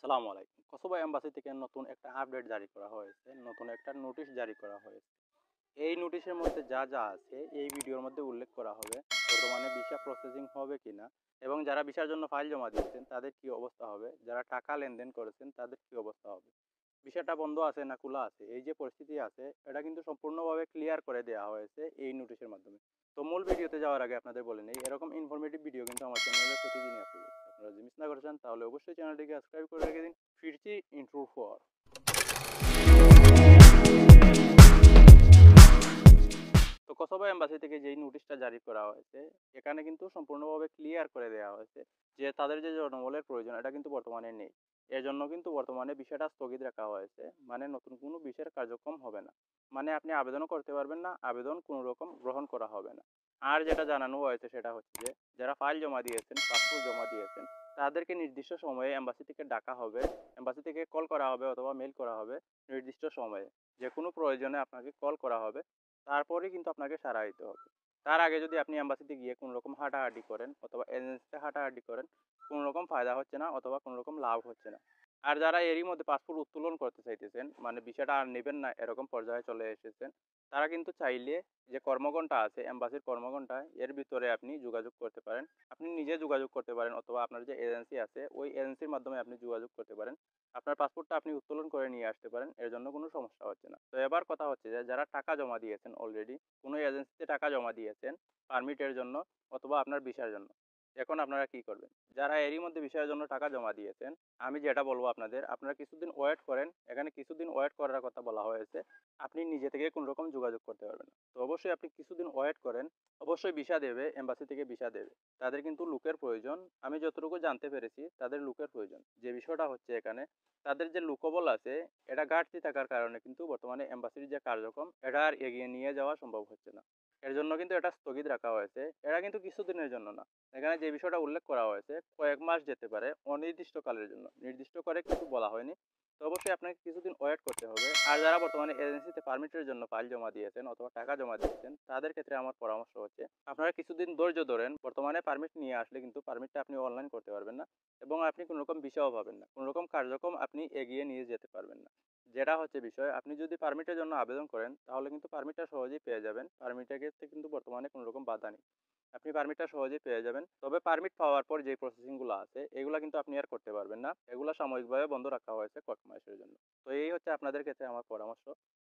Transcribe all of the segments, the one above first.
আসসালামু আলাইকুম। Kosovo embassy থেকে নতুন একটা আপডেট জারি করা হয়েছে। নতুন একটা নোটিশ জারি করা হয়েছে। এই নোটিশের মধ্যে যা আছে এই ভিডিওর মধ্যে উল্লেখ করা হবে। বর্তমানে ভিসা প্রসেসিং হবে কিনা এবং যারা ভিসার জন্য ফাইল জমা দিয়েছেন তাদের কি অবস্থা হবে, যারা টাকা লেনদেন করেছেন তাদের কি অবস্থা হবে, ভিসাটা বন্ধ আছে না খোলা আছে, এই যে পরিস্থিতি আছে এটা কিন্তু সম্পূর্ণভাবে ক্লিয়ার করে দেওয়া হয়েছে এই নোটিশের মাধ্যমে। তো মূল ভিডিওতে যাওয়ার আগে আপনাদের বলে নেই, এরকম ইনফরমেটিভ ভিডিও কিন্তু আমার চ্যানেলে প্রতিদিনই আপলোড হচ্ছে। আপনারা যদি মিস না করেছেন তাহলে অবশ্যই চ্যানেলটিকে সাবস্ক্রাইব করে রেখে দিন। ফিরছি ইন্ট্রো ফর। তো কসোভো এম্বাসি থেকে যেই নোটিশটা জারি করা হয়েছে এখানে কিন্তু সম্পূর্ণভাবে ক্লিয়ার করে দেওয়া হয়েছে যে তাদের যে জনবলের প্রয়োজন এটা কিন্তু বর্তমানে নেই। এর জন্য কিন্তু বর্তমানে বিষয়টা স্থগিত রাখা হয়েছে, মানে নতুন কোনো বিষয়ের কার্যক্রম হবে না। মানে আপনি আবেদনও করতে পারবেন না, আবেদন কোনো রকম গ্রহণ করা হবে না। আর যেটা জানানো হয়েছে সেটা হচ্ছে যে যারা ফাইল জমা দিয়েছেন, পাসপোর্ট জমা দিয়েছেন, তাদেরকে নির্দিষ্ট সময়ে এম্বাসি থেকে ডাকা হবে, এম্বাসি থেকে কল করা হবে অথবা মেল করা হবে। নির্দিষ্ট সময়ে যে কোনো প্রয়োজনে আপনাকে কল করা হবে, তারপরেই কিন্তু আপনাকে সাড়া দিতে হবে। তার আগে যদি আপনি এম্বাসিতে গিয়ে কোনো রকম হাঁটাহাঁটি করেন অথবা এজেন্সিতে হাঁটাহাঁটি করেন, কোনো রকম ফায়দা হচ্ছে না অথবা কোনো রকম লাভ হচ্ছে না। আর যারা এরই মধ্যে পাসপোর্ট উত্তোলন করতে চাইতেছেন, মানে বিষয়টা আর নেবেন না এরকম পর্যায়ে চলে এসেছেন, তারা কিন্তু চাইলে যে কর্মঘণ্টা আছে এম্বাসির কর্মঘণ্টা, এর ভিতরে আপনি যোগাযোগ করতে পারেন। আপনি নিজে যোগাযোগ করতে পারেন অথবা আপনার যে এজেন্সি আছে ওই এজেন্সির মাধ্যমে আপনি যোগাযোগ করতে পারেন। আপনার পাসপোর্টটা আপনি উত্তোলন করে নিয়ে আসতে পারেন, এর জন্য কোনো সমস্যা হচ্ছে না। তো এবার কথা হচ্ছে যে যারা টাকা জমা দিয়েছেন অলরেডি, কোনো এজেন্সিতে টাকা জমা দিয়েছেন পারমিটের জন্য অথবা আপনার ভিসার জন্য, এখন আপনারা কি করবেন? যারা এরই মধ্যে ভিসার জন্য টাকা জমা দিয়েছেন, আমি যেটা বলবো আপনাদের, আপনারা কিছুদিন ওয়েট করেন। এখানে কিছুদিন ওয়েট করার কথা বলা হয়েছে। আপনি নিজে থেকে কোনো রকম যোগাযোগ করতে পারবেন না। তো অবশ্যই আপনি কিছুদিন ওয়েট করেন। অবশ্যই ভিসা দেবে, এম্বাসি থেকে ভিসা দেবে। তাদের কিন্তু লোকের প্রয়োজন। আমি যতটুকু জানতে পেরেছি তাদের লোকের প্রয়োজন। যে বিষয়টা হচ্ছে এখানে, তাদের যে লোকবল আছে এটা ঘাটতি থাকার কারণে কিন্তু বর্তমানে এম্বাসির যে কার্যক্রম এটা আর এগিয়ে নিয়ে যাওয়া সম্ভব হচ্ছে না। এর জন্য কিন্তু এটা স্থগিত রাখা হয়েছে। এটা কিন্তু কিছুদিনের জন্য না। এখানে যে বিষয়টা উল্লেখ করা হয়েছে কয়েক মাস যেতে পারে, অনির্দিষ্টকালের জন্য। নির্দিষ্ট করে কিছু বলা হয়নি। তো অবশ্যই আপনাকে কিছুদিন ওয়েট করতে হবে। আর যারা বর্তমানে এজেন্সিতে পারমিটের জন্য ফাইল জমা দিয়েছেন অথবা টাকা জমা দিয়েছেন তাদের ক্ষেত্রে আমার পরামর্শ হচ্ছে আপনারা কিছুদিন ধৈর্য ধরেন। বর্তমানে পারমিট নিয়ে আসলে কিন্তু পারমিটটা আপনি অনলাইন করতে পারবেন না এবং আপনি কোনো রকম ভিসাও পাবেন না। কোনো রকম কার্যক্রম আপনি এগিয়ে নিয়ে যেতে পারবেন না। যেটা হচ্ছে বিষয়, আপনি যদি পারমিটের জন্য আবেদন করেন তাহলে কিন্তু পারমিটটা সহজেই পেয়ে যাবেন। পারমিটের ক্ষেত্রে কিন্তু বর্তমানে কোনো রকম বাধা নেই। আপনি পারমিটটা সহজেই পেয়ে যাবেন। তবে পারমিট পাওয়ার পর যে প্রসেসিংগুলো আছে এগুলো কিন্তু আপনি আর করতে পারবেন না। এগুলো সাময়িকভাবে বন্ধ রাখা হয়েছে কয়েক মাসের জন্য। তো এই হচ্ছে আপনাদের ক্ষেত্রে আমার পরামর্শ।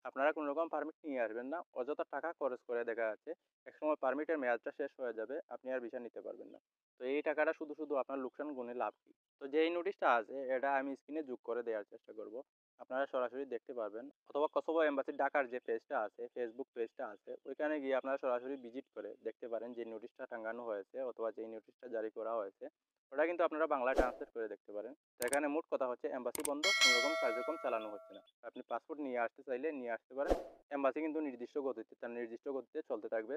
আপনারা কোনো রকম পারমিট নিয়ে আসবেন না। অযথা টাকা খরচ করে দেখা যাচ্ছে একসময় পারমিটের মেয়াদটা শেষ হয়ে যাবে, আপনি আর ভিসা নিতে পারবেন না। তো এই টাকাটা শুধু আপনার লোকসান গুণে লাভ কি? তো যেই নোটিশটা আছে এটা আমি স্ক্রিনে যোগ করে দেওয়ার চেষ্টা করব। আপনারা সরাসরি দেখতে পারবেন অথবা কসোভো এম্বাসি ঢাকার যে পেজটা আছে, ফেসবুক পেজটা আছে, ওইখানে গিয়ে আপনারা সরাসরি ভিজিট করে দেখতে পারেন যে নোটিশটা টাঙানো হয়েছে অথবা যেই নোটিশটা জারি করা হয়েছে ওটা কিন্তু আপনারা বাংলায় ট্রান্সলেট করে দেখতে পারেন। তো এখানে মোট কথা হচ্ছে এম্বাসি বন্ধ, কোনো রকম কার্যক্রম চালানো হচ্ছে না। আপনি পাসপোর্ট নিয়ে আসতে চাইলে নিয়ে আসতে পারেন। এম্বাসি কিন্তু নির্দিষ্ট গতিতে চলতে থাকবে।